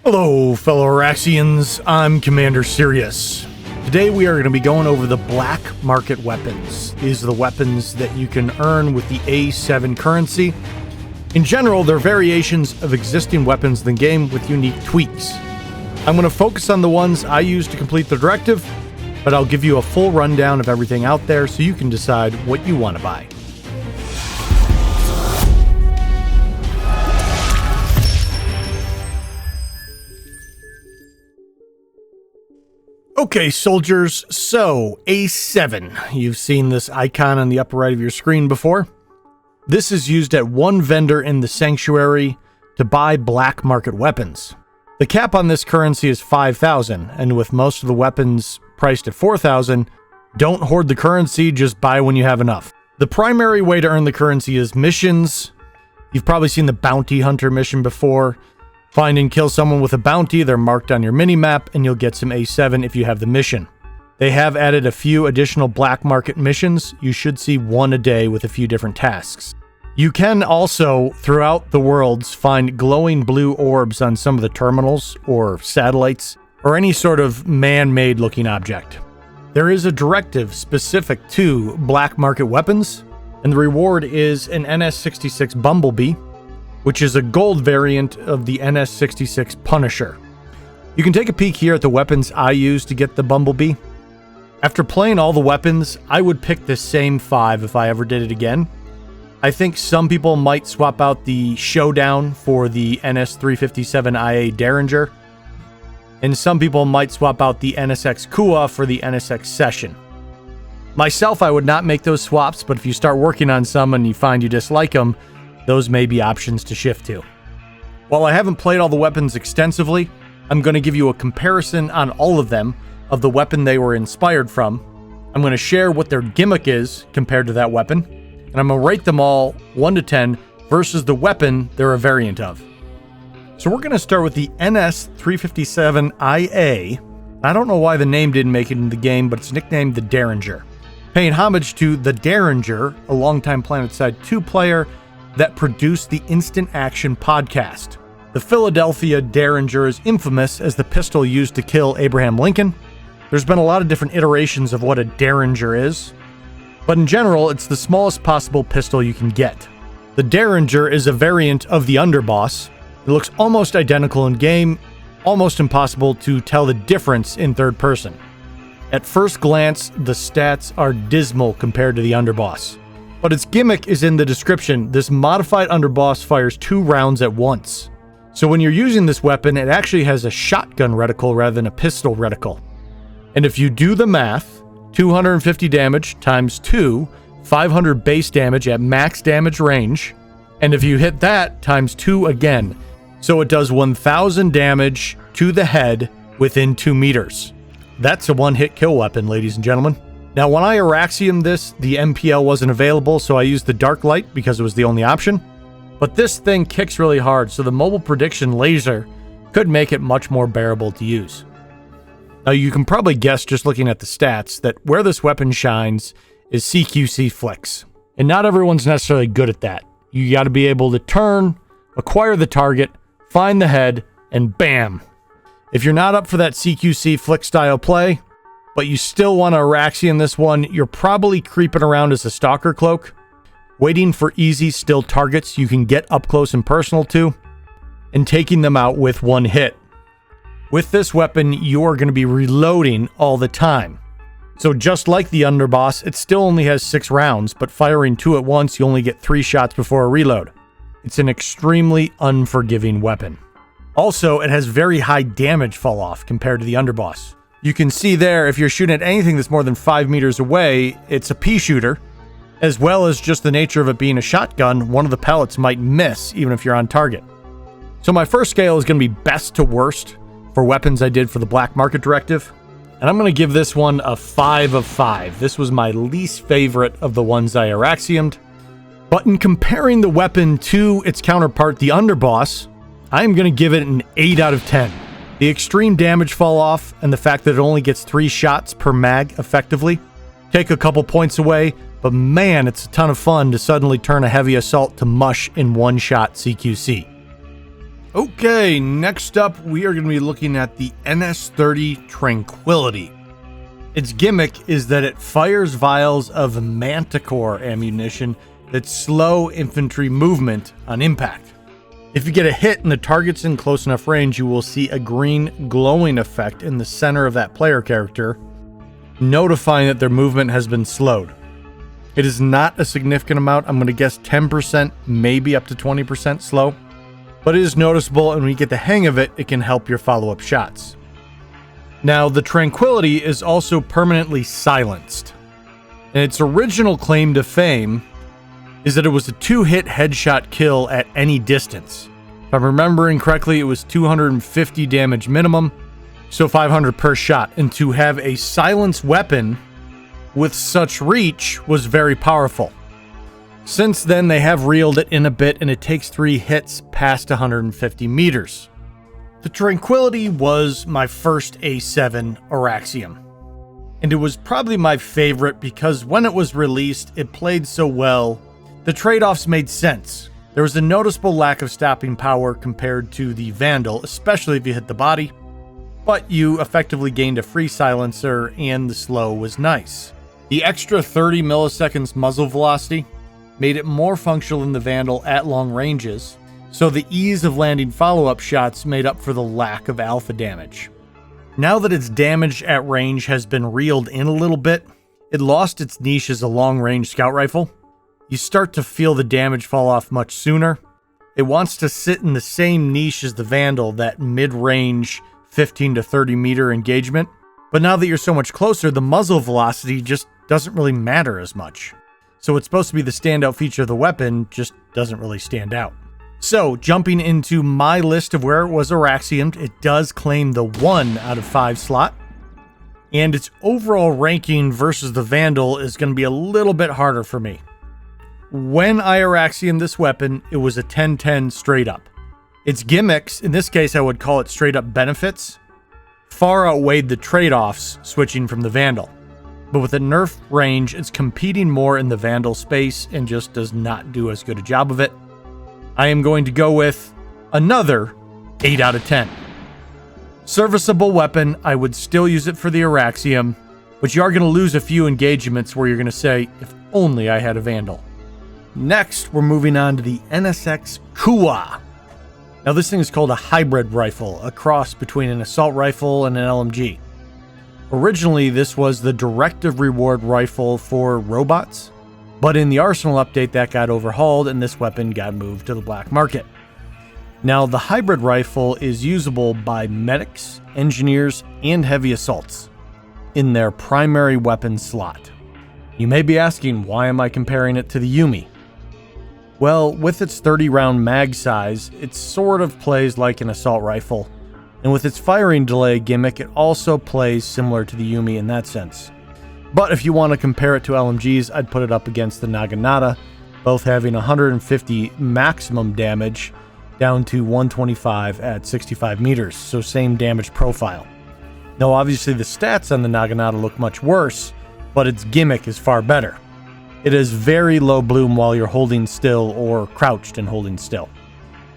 Hello, fellow Araxians. I'm Commander Cyrious. Today we are going to be going over the black market weapons. These are the weapons that you can earn with the A7 currency. In general, they're variations of existing weapons in the game with unique tweaks. I'm going to focus on the ones I use to complete the directive, but I'll give you a full rundown of everything out there so you can decide what you want to buy. Okay, soldiers, so A7. You've seen this icon on the upper right of your screen before. This is used at one vendor in the sanctuary to buy black market weapons. The cap on this currency is 5,000, and with most of the weapons priced at 4,000, don't hoard the currency, just buy when you have enough. The primary way to earn the currency is missions. You've probably seen the bounty hunter mission before. Find and kill someone with a bounty, they're marked on your mini-map, and you'll get some A7 if you have the mission. They have added a few additional black market missions. You should see one a day with a few different tasks. You can also, throughout the worlds, find glowing blue orbs on some of the terminals, or satellites, or any sort of man-made looking object. There is a directive specific to black market weapons, and the reward is an NS-66 Bumblebee, which is a gold variant of the NS-66 Punisher. You can take a peek here at the weapons I use to get the Bumblebee. After playing all the weapons, I would pick the same 5 if I ever did it again. I think some people might swap out the Showdown for the NS-357IA Derringer, and some people might swap out the NSX Kua for the NSX Session. Myself, I would not make those swaps, but if you start working on some and you find you dislike them, those may be options to shift to. While I haven't played all the weapons extensively, I'm going to give you a comparison on all of them of the weapon they were inspired from. I'm going to share what their gimmick is compared to that weapon, and I'm going to rate them all 1 to 10 versus the weapon they're a variant of. So we're going to start with the NS-357IA. I don't know why the name didn't make it in the game, but it's nicknamed the Derringer. Paying homage to the Derringer, a longtime Planetside 2 player that produced the Instant Action podcast. The Philadelphia Derringer is infamous as the pistol used to kill Abraham Lincoln. There's been a lot of different iterations of what a Derringer is, but in general, it's the smallest possible pistol you can get. The Derringer is a variant of the underboss. It looks almost identical in game, almost impossible to tell the difference in third person. At first glance, the stats are dismal compared to the underboss. But its gimmick is in the description. This modified underboss fires 2 rounds at once. So when you're using this weapon, it actually has a shotgun reticle rather than a pistol reticle. And if you do the math, 250 damage times 2, 500 base damage at max damage range. And if you hit that, times 2 again. So it does 1,000 damage to the head within 2 meters. That's a one-hit kill weapon, ladies and gentlemen. Now, when I Araxiumed this, the MPL wasn't available, so I used the Dark Light because it was the only option. But this thing kicks really hard, so the mobile prediction laser could make it much more bearable to use. Now, you can probably guess just looking at the stats that where this weapon shines is CQC flicks. And not everyone's necessarily good at that. You got to be able to turn, acquire the target, find the head, and bam. If you're not up for that CQC flick style play, but you still want to Araxium this one, you're probably creeping around as a Stalker Cloak, waiting for easy still targets you can get up close and personal to, and taking them out with one hit. With this weapon, you are going to be reloading all the time. So just like the underboss, it still only has 6 rounds, but firing 2 at once, you only get 3 shots before a reload. It's an extremely unforgiving weapon. Also, it has very high damage fall off compared to the underboss. You can see there, if you're shooting at anything that's more than 5 meters away, it's a pea shooter. As well as just the nature of it being a shotgun, one of the pellets might miss, even if you're on target. So my first scale is going to be best to worst for weapons I did for the Black Market Directive. And I'm going to give this one a 5 of 5. This was my least favorite of the ones I Araxiumed. But in comparing the weapon to its counterpart, the underboss, I'm going to give it an 8 out of 10. The extreme damage fall off and the fact that it only gets 3 shots per mag effectively take a couple points away, but man, it's a ton of fun to suddenly turn a heavy assault to mush in one-shot CQC. Okay, next up we are going to be looking at the NS-30 Tranquility. Its gimmick is that it fires vials of Manticore ammunition that slow infantry movement on impact. If you get a hit and the target's in close enough range, you will see a green glowing effect in the center of that player character, notifying that their movement has been slowed. It is not a significant amount. I'm going to guess 10%, maybe up to 20% slow, but it is noticeable, and when you get the hang of it, it can help your follow-up shots. Now, the Tranquility is also permanently silenced, and its original claim to fame is that it was a 2-hit headshot kill at any distance. If I'm remembering correctly, it was 250 damage minimum, so 500 per shot, and to have a silenced weapon with such reach was very powerful. Since then, they have reeled it in a bit, and it takes 3 hits past 150 meters. The Tranquility was my first A7 Auraxium, and it was probably my favorite because when it was released, it played so well. The trade-offs made sense. There was a noticeable lack of stopping power compared to the Vandal, especially if you hit the body, but you effectively gained a free silencer and the slow was nice. The extra 30 milliseconds muzzle velocity made it more functional than the Vandal at long ranges, so the ease of landing follow-up shots made up for the lack of alpha damage. Now that its damage at range has been reeled in a little bit, it lost its niche as a long-range scout rifle. You start to feel the damage fall off much sooner. It wants to sit in the same niche as the Vandal, that mid-range 15 to 30 meter engagement, but now that you're so much closer, the muzzle velocity just doesn't really matter as much. So it's supposed to be the standout feature of the weapon, just doesn't really stand out. So, jumping into my list of where it was Auraxiumed, it does claim the 1 out of 5 slot, and its overall ranking versus the Vandal is going to be a little bit harder for me. When I Auraxiumed this weapon, it was a 10-10 straight up. Its gimmicks, in this case I would call it straight up benefits, far outweighed the trade-offs switching from the Vandal. But with a nerf range, it's competing more in the Vandal space and just does not do as good a job of it. I am going to go with another 8 out of 10. Serviceable weapon, I would still use it for the Auraxium, but you are going to lose a few engagements where you're going to say, if only I had a Vandal. Next, we're moving on to the NSX Kua. Now this thing is called a hybrid rifle, a cross between an assault rifle and an LMG. Originally, this was the directive reward rifle for robots, but in the Arsenal update that got overhauled and this weapon got moved to the black market. Now the hybrid rifle is usable by medics, engineers, and heavy assaults in their primary weapon slot. You may be asking, why am I comparing it to the Yumi? Well, with its 30-round mag size, it sort of plays like an assault rifle, and with its firing delay gimmick, it also plays similar to the Yumi in that sense. But if you want to compare it to LMGs, I'd put it up against the Naginata, both having 150 maximum damage down to 125 at 65 meters, so same damage profile. Now obviously the stats on the Naginata look much worse, but its gimmick is far better. It is very low bloom while you're holding still or crouched and holding still.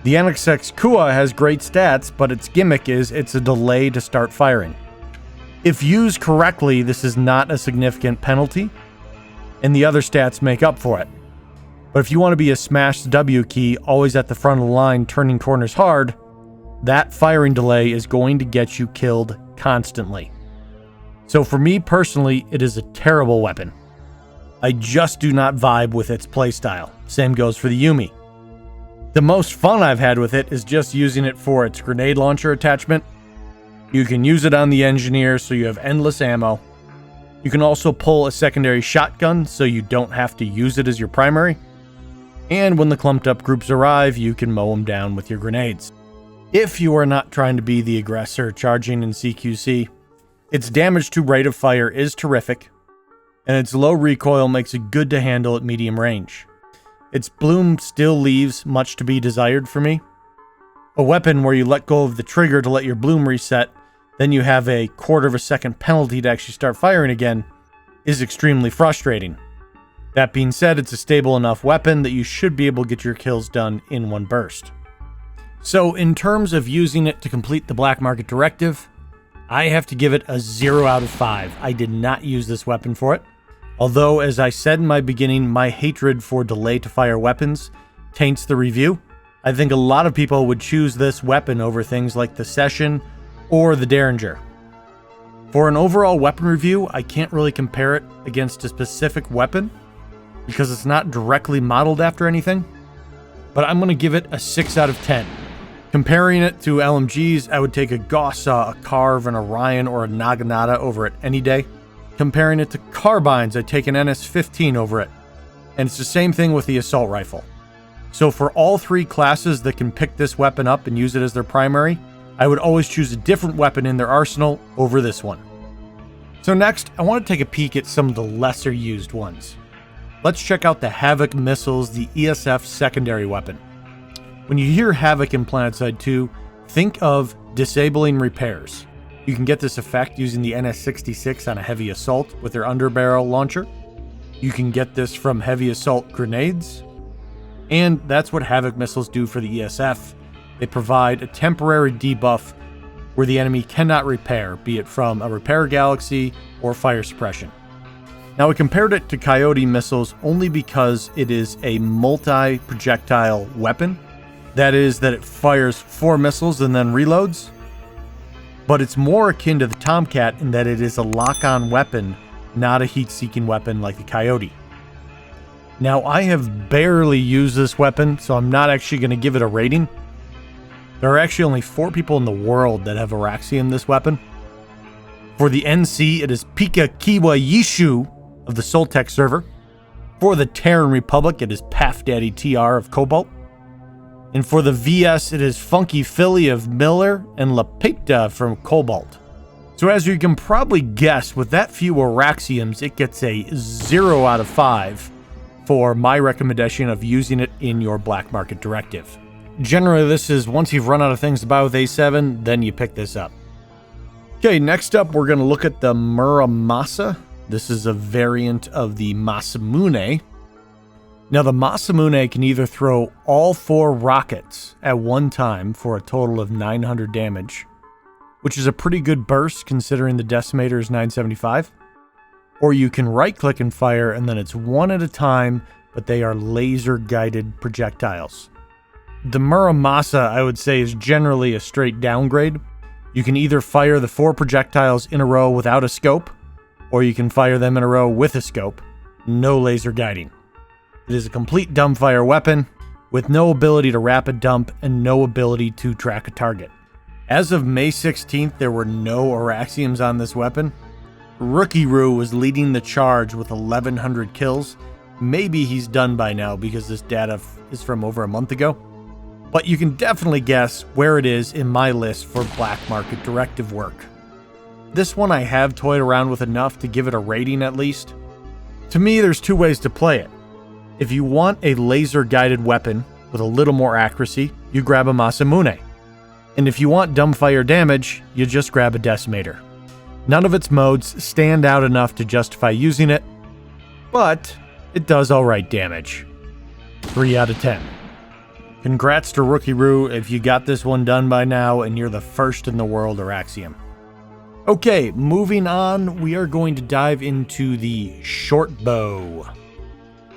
The NSX Kua has great stats, but its gimmick is it's a delay to start firing. If used correctly, this is not a significant penalty, and the other stats make up for it. But if you want to be a smash the W key, always at the front of the line, turning corners hard, that firing delay is going to get you killed constantly. So for me personally, it is a terrible weapon. I just do not vibe with its playstyle. Same goes for the Yumi. The most fun I've had with it is just using it for its grenade launcher attachment. You can use it on the engineer so you have endless ammo. You can also pull a secondary shotgun so you don't have to use it as your primary. And when the clumped up groups arrive, you can mow them down with your grenades. If you are not trying to be the aggressor charging in CQC, its damage to rate of fire is terrific, and its low recoil makes it good to handle at medium range. Its bloom still leaves much to be desired for me. A weapon where you let go of the trigger to let your bloom reset, then you have a quarter of a second penalty to actually start firing again, is extremely frustrating. That being said, it's a stable enough weapon that you should be able to get your kills done in one burst. So in terms of using it to complete the Black Market Directive, I have to give it a 0 out of 5. I did not use this weapon for it. Although, as I said in my beginning, my hatred for delay to fire weapons taints the review. I think a lot of people would choose this weapon over things like the Session or the Derringer. For an overall weapon review, I can't really compare it against a specific weapon because it's not directly modeled after anything, but I'm going to give it a 6 out of 10. Comparing it to LMGs, I would take a Gaussa, a Carve, an Orion, or a Naginata over it any day. Comparing it to carbines, I'd take an NS-15 over it. And it's the same thing with the assault rifle. So for all three classes that can pick this weapon up and use it as their primary, I would always choose a different weapon in their arsenal over this one. So next, I want to take a peek at some of the lesser used ones. Let's check out the Havoc missiles, the ESF secondary weapon. When you hear Havoc in Planetside 2, think of disabling repairs. You can get this effect using the NS-66 on a heavy assault with their underbarrel launcher. You can get this from heavy assault grenades. And that's what Havoc missiles do for the ESF. They provide a temporary debuff where the enemy cannot repair, be it from a repair galaxy or fire suppression. Now, I compared it to Coyote missiles only because it is a multi-projectile weapon. That is, that it fires 4 missiles and then reloads. But it's more akin to the Tomcat in that it is a lock-on weapon, not a heat-seeking weapon like the Coyote. Now, I have barely used this weapon, so I'm not actually going to give it a rating. There are actually only 4 people in the world that have Araxium this weapon. For the NC, it is Pika Kiwa Yishu of the Soltech server. For the Terran Republic, it is Paf Daddy TR of Cobalt. And for the VS, it is Funky Philly of Miller and Lapita from Cobalt. So as you can probably guess, with that few Araxiums, it gets a 0 out of 5 for my recommendation of using it in your Black Market Directive. Generally, this is once you've run out of things to buy with A7, then you pick this up. Okay, next up, we're going to look at the Muramasa. This is a variant of the Masamune. Now, the Masamune can either throw all 4 rockets at one time for a total of 900 damage, which is a pretty good burst considering the Decimator is 975. Or you can right-click and fire, and then it's one at a time, but they are laser-guided projectiles. The Muramasa, I would say, is generally a straight downgrade. You can either fire the 4 projectiles in a row without a scope, or you can fire them in a row with a scope. No laser guiding. It is a complete dumbfire weapon with no ability to rapid dump and no ability to track a target. As of May 16th, there were no Araxiums on this weapon. Rookie Roo was leading the charge with 1,100 kills. Maybe he's done by now because this data is from over a month ago. But you can definitely guess where it is in my list for Black Market Directive work. This one I have toyed around with enough to give it a rating at least. To me, there's 2 ways to play it. If you want a laser-guided weapon with a little more accuracy, you grab a Masamune. And if you want dumbfire damage, you just grab a Decimator. None of its modes stand out enough to justify using it, but it does alright damage. 3 out of 10. Congrats to Rookie Roo if you got this one done by now and you're the first in the world Araxium. Okay, moving on, we are going to dive into the short bow.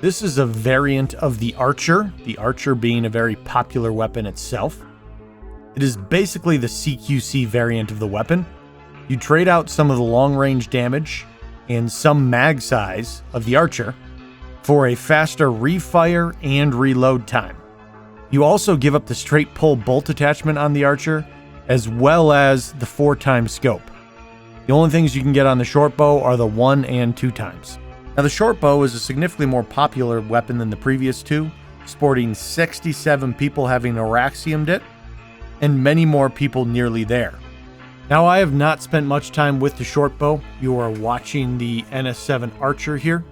This is a variant of the Archer being a very popular weapon itself. It is basically the CQC variant of the weapon. You trade out some of the long-range damage and some mag size of the Archer for a faster refire and reload time. You also give up the straight pull bolt attachment on the Archer, as well as the 4x scope. The only things you can get on the short bow are the 1 and 2 times. Now, the short bow is a significantly more popular weapon than the previous 2, sporting 67 people having Araxiumed it, and many more people nearly there. Now, I have not spent much time with the short bow. You are watching the NS7 Archer here.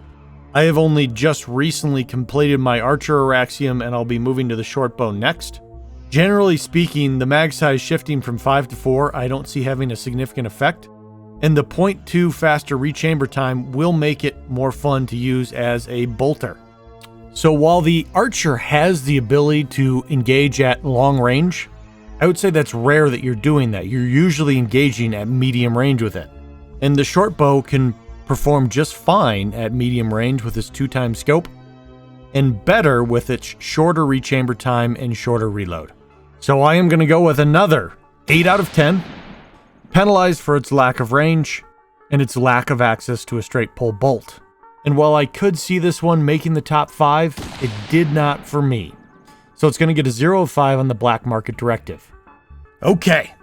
I have only just recently completed my Archer Araxium, and I'll be moving to the short bow next. Generally speaking, the mag size shifting from 5 to 4 I don't see having a significant effect, and the 0.2 faster rechamber time will make it more fun to use as a bolter. So while the Archer has the ability to engage at long range, I would say that's rare that you're doing that. You're usually engaging at medium range with it. And the short bow can perform just fine at medium range with its 2x scope, and better with its shorter rechamber time and shorter reload. So I am going to go with another 8 out of 10, penalized for its lack of range and its lack of access to a straight pull bolt. And while I could see this one making the top 5, it did not for me. So it's going to get a 0 of 5 on the black market directive. Okay,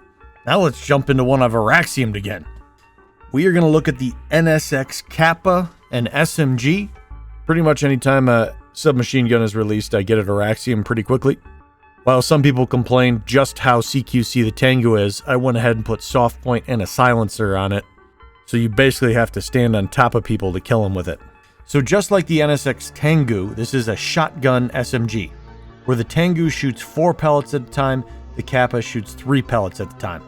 now let's jump into one I've Araxiumed again. We are going to look at the NSX Kappa and SMG. Pretty much anytime a submachine gun is released, I get it Araxiumed pretty quickly. While some people complain just how CQC the Tengu is, I went ahead and put soft point and a silencer on it. So you basically have to stand on top of people to kill them with it. So just like the NSX Tengu, this is a shotgun SMG, where the Tengu shoots 4 pellets at a time, the Kappa shoots 3 pellets at the time.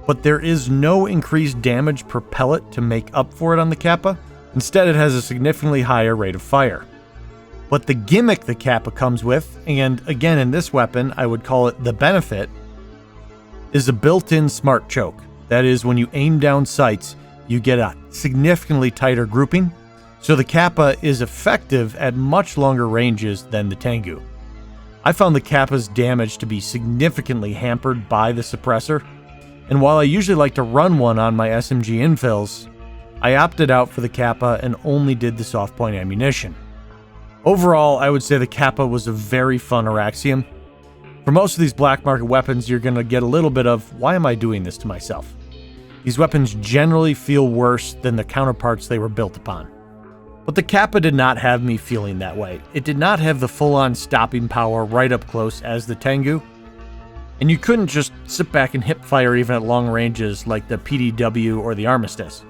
But there is no increased damage per pellet to make up for it on the Kappa. Instead, it has a significantly higher rate of fire. But the gimmick the Kappa comes with, and again in this weapon I would call it the benefit, is a built-in smart choke. That is, when you aim down sights, you get a significantly tighter grouping, so the Kappa is effective at much longer ranges than the Tengu. I found the Kappa's damage to be significantly hampered by the suppressor, and while I usually like to run one on my SMG infills, I opted out for the Kappa and only did the soft point ammunition. Overall, I would say the Kappa was a very fun Araxium. For most of these black market weapons, you're going to get a little bit of, why am I doing this to myself? These weapons generally feel worse than the counterparts they were built upon. But the Kappa did not have me feeling that way. It did not have the full-on stopping power right up close as the Tengu. And you couldn't just sit back and hip fire even at long ranges like the PDW or the Armistice.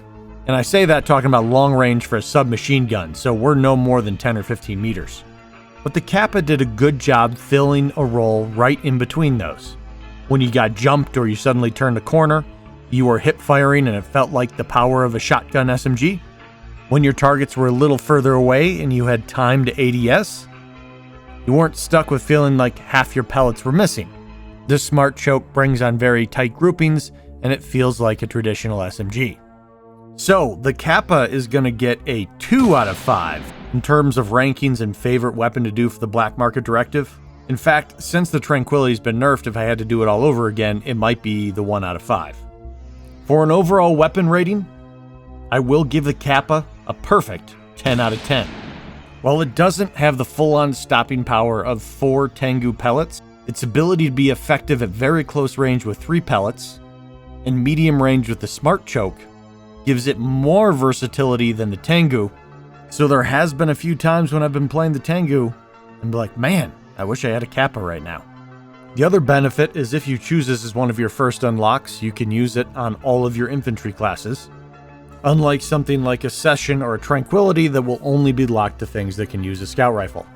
And I say that talking about long range for a submachine gun, so we're no more than 10 or 15 meters. But the Kappa did a good job filling a role right in between those. When you got jumped or you suddenly turned a corner, you were hip firing and it felt like the power of a shotgun SMG. When your targets were a little further away and you had time to ADS, you weren't stuck with feeling like half your pellets were missing. This smart choke brings on very tight groupings and it feels like a traditional SMG. So the Kappa is going to get a 2 out of 5 in terms of rankings and favorite weapon to do for the black market directive. In fact, since the Tranquility's been nerfed, if I had to do it all over again, it might be the 1 out of 5. For an overall weapon rating, I will give the Kappa a perfect 10 out of 10. While it doesn't have the full-on stopping power of 4 Tengu pellets, its ability to be effective at very close range with 3 pellets, and medium range with the smart choke, gives it more versatility than the Tengu. So there has been a few times when I've been playing the Tengu and be like, man, I wish I had a Kappa right now. The other benefit is if you choose this as one of your first unlocks, you can use it on all of your infantry classes. Unlike something like a Session or a Tranquility that will only be locked to things that can use a scout rifle.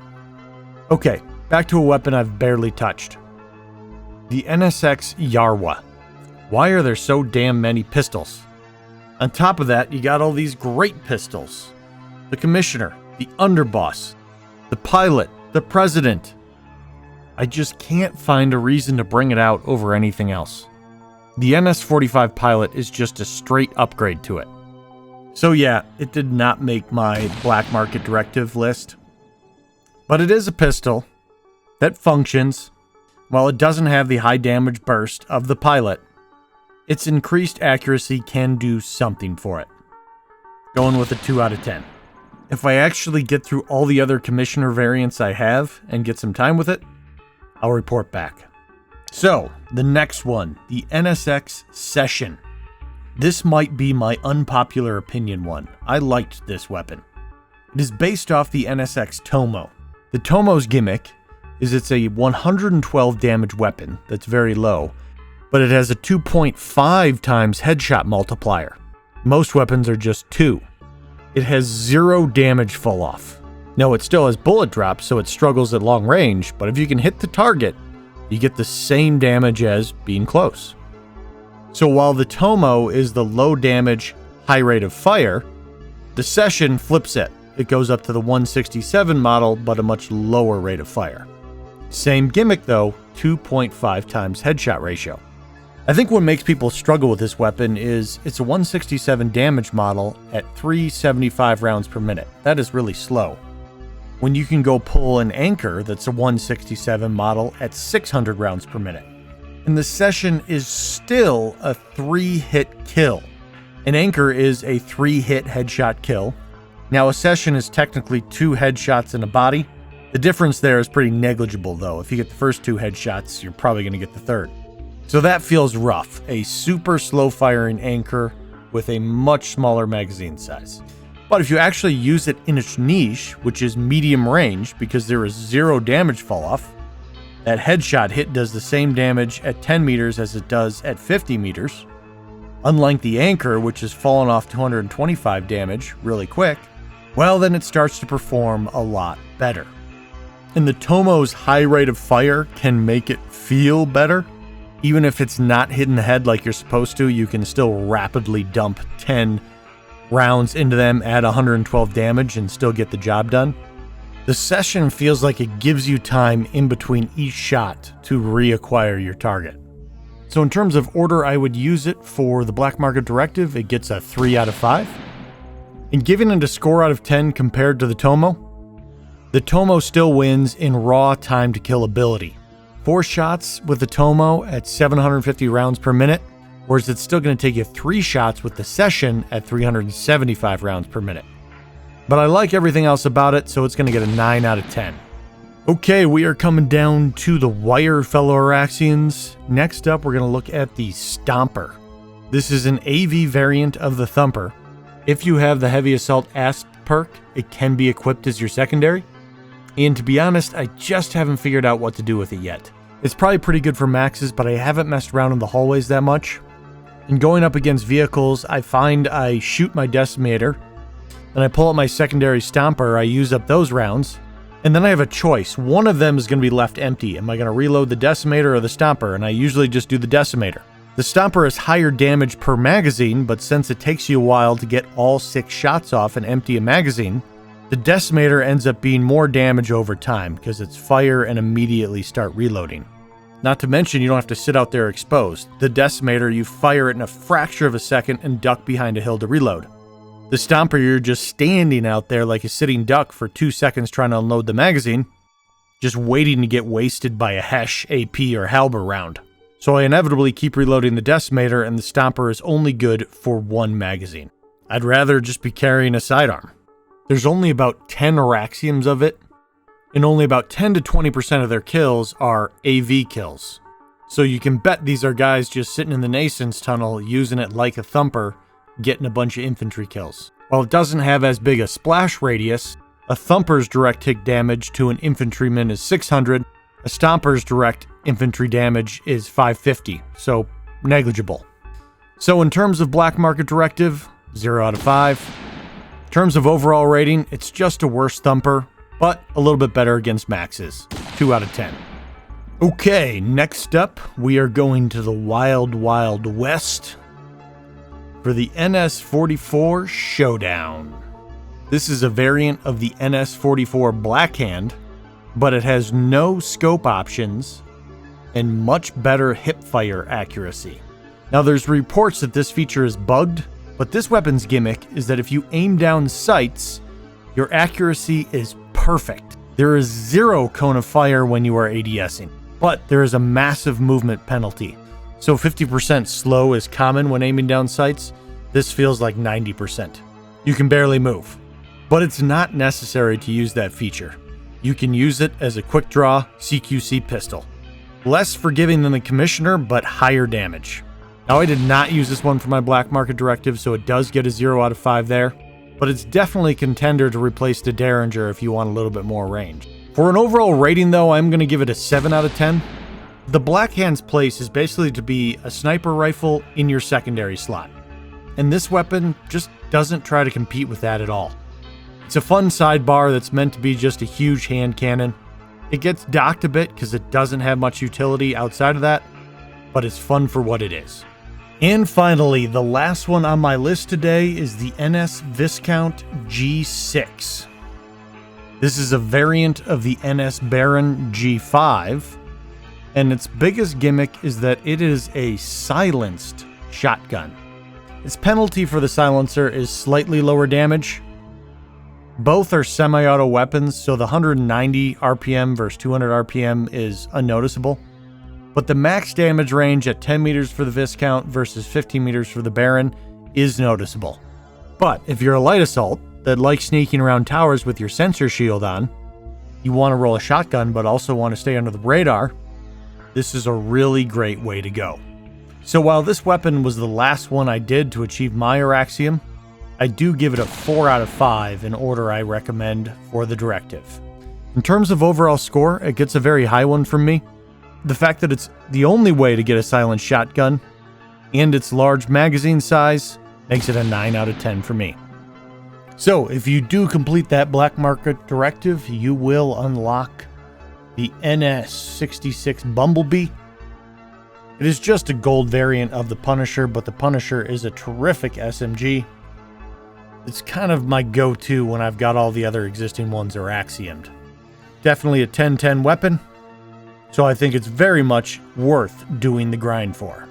Okay, back to a weapon I've barely touched. The NSX Yarwa. Why are there so damn many pistols? On top of that, you got all these great pistols. The Commissioner, the Underboss, the Pilot, the President. I just can't find a reason to bring it out over anything else. The NS-45 Pilot is just a straight upgrade to it. So yeah, it did not make my black market directive list. But it is a pistol that functions. While it doesn't have the high damage burst of the Pilot, its increased accuracy can do something for it. Going with a 2 out of 10. If I actually get through all the other Commissioner variants I have and get some time with it, I'll report back. So, the next one, the NSX Session. This might be my unpopular opinion one. I liked this weapon. It is based off the NSX Tomo. The Tomo's gimmick is it's a 112 damage weapon that's very low, but it has a 2.5 times headshot multiplier. Most weapons are just 2. It has 0 damage full off. No, it still has bullet drops, so it struggles at long range, but if you can hit the target, you get the same damage as being close. So while the Tomo is the low damage, high rate of fire, the Session flips it. It goes up to the 167 model, but a much lower rate of fire. Same gimmick though, 2.5 times headshot ratio. I think what makes people struggle with this weapon is it's a 167 damage model at 375 rounds per minute. That is really slow. When you can go pull an anchor that's a 167 model at 600 rounds per minute. And the session is still a 3-hit kill. An anchor is a 3-hit headshot kill. Now a session is technically 2 headshots in a body. The difference there is pretty negligible though. If you get the first 2 headshots, you're probably going to get the third. So that feels rough. A super slow firing anchor with a much smaller magazine size. But if you actually use it in its niche, which is medium range because there is 0 damage fall off, that headshot hit does the same damage at 10 meters as it does at 50 meters. Unlike the anchor, which has fallen off 225 damage really quick, well then it starts to perform a lot better. And the Tomo's high rate of fire can make it feel better. Even if it's not hitting the head like you're supposed to, you can still rapidly dump 10 rounds into them at 112 damage and still get the job done. The session feels like it gives you time in between each shot to reacquire your target. So in terms of order I would use it for the Black Market Directive, it gets a 3 out of 5. And giving it a score out of 10 compared to the Tomo still wins in raw time to kill ability. 4 shots with the Tomo at 750 rounds per minute, whereas it's still going to take you 3 shots with the Session at 375 rounds per minute. But I like everything else about it, so it's going to get a 9 out of 10. Okay, we are coming down to the wire, fellow Araxians. Next up, we're going to look at the Stomper. This is an AV variant of the Thumper. If you have the Heavy Assault Asp perk, it can be equipped as your secondary. And to be honest, I just haven't figured out what to do with it yet. It's probably pretty good for maxes, but I haven't messed around in the hallways that much. And going up against vehicles, I find I shoot my Decimator, then I pull up my secondary Stomper, I use up those rounds, and then I have a choice. One of them is going to be left empty. Am I going to reload the Decimator or the Stomper? And I usually just do the Decimator. The Stomper is higher damage per magazine, but since it takes you a while to get all 6 shots off and empty a magazine, the Decimator ends up being more damage over time because it's fire and immediately start reloading. Not to mention you don't have to sit out there exposed. The Decimator, you fire it in a fraction of a second and duck behind a hill to reload. The Stomper, you're just standing out there like a sitting duck for 2 seconds trying to unload the magazine, just waiting to get wasted by a Hesh, AP, or Halber round. So I inevitably keep reloading the Decimator, and the Stomper is only good for 1 magazine. I'd rather just be carrying a sidearm. There's only about 10 Araxiums of it, and only about 10 to 20% of their kills are AV kills. So you can bet these are guys just sitting in the Nascence tunnel using it like a Thumper, getting a bunch of infantry kills. While it doesn't have as big a splash radius, a Thumper's direct hit damage to an infantryman is 600, a Stomper's direct infantry damage is 550, so negligible. So in terms of Black Market Directive, 0 out of 5. In terms of overall rating, it's just a worse Thumper, but a little bit better against maxes, 2 out of 10. Okay, next up, we are going to the Wild Wild West for the NS-44 Showdown. This is a variant of the NS-44 Blackhand, but it has no scope options and much better hipfire accuracy. Now there's reports that this feature is bugged, but this weapon's gimmick is that if you aim down sights, your accuracy is perfect. There is 0 cone of fire when you are ADSing, but there is a massive movement penalty. So 50% slow is common when aiming down sights. This feels like 90%. You can barely move, but it's not necessary to use that feature. You can use it as a quick draw CQC pistol. Less forgiving than the Commissioner, but higher damage. Now I did not use this one for my Black Market Directive, so it does get a 0 out of 5 there, but it's definitely a contender to replace the Derringer if you want a little bit more range. For an overall rating though, I'm going to give it a 7 out of 10. The Blackhand's place is basically to be a sniper rifle in your secondary slot, and this weapon just doesn't try to compete with that at all. It's a fun sidebar that's meant to be just a huge hand cannon. It gets docked a bit because it doesn't have much utility outside of that, but it's fun for what it is. And finally, the last one on my list today is the NS Viscount G6. This is a variant of the NS Baron G5, and its biggest gimmick is that it is a silenced shotgun. Its penalty for the silencer is slightly lower damage. Both are semi-auto weapons, so the 190 RPM versus 200 RPM is unnoticeable. But the max damage range at 10 meters for the Viscount versus 15 meters for the Baron is noticeable. But if you're a light assault that likes sneaking around towers with your sensor shield on, you want to roll a shotgun but also want to stay under the radar, this is a really great way to go. So while this weapon was the last one I did to achieve my Auraxium, I do give it a 4 out of 5 in order I recommend for the Directive. In terms of overall score, it gets a very high one from me. The fact that it's the only way to get a silent shotgun and its large magazine size makes it a 9 out of 10 for me. So if you do complete that Black Market Directive, you will unlock the NS66 Bumblebee. It is just a gold variant of the Punisher, but the Punisher is a terrific SMG. It's kind of my go-to when I've got all the other existing ones Auraxiumed. Definitely a 10-10 weapon, so I think it's very much worth doing the grind for.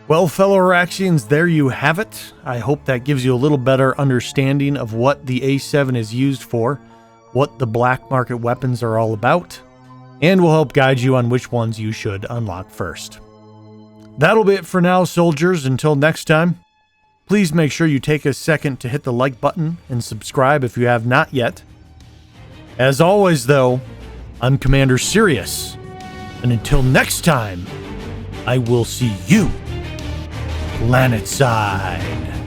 Well, fellow Auraxians, there you have it. I hope that gives you a little better understanding of what the A7 is used for, what the black market weapons are all about, and will help guide you on which ones you should unlock first. That'll be it for now, soldiers. Until next time, please make sure you take a second to hit the like button and subscribe if you have not yet. As always, though, I'm Commander Cyrious, and until next time, I will see you Planetside.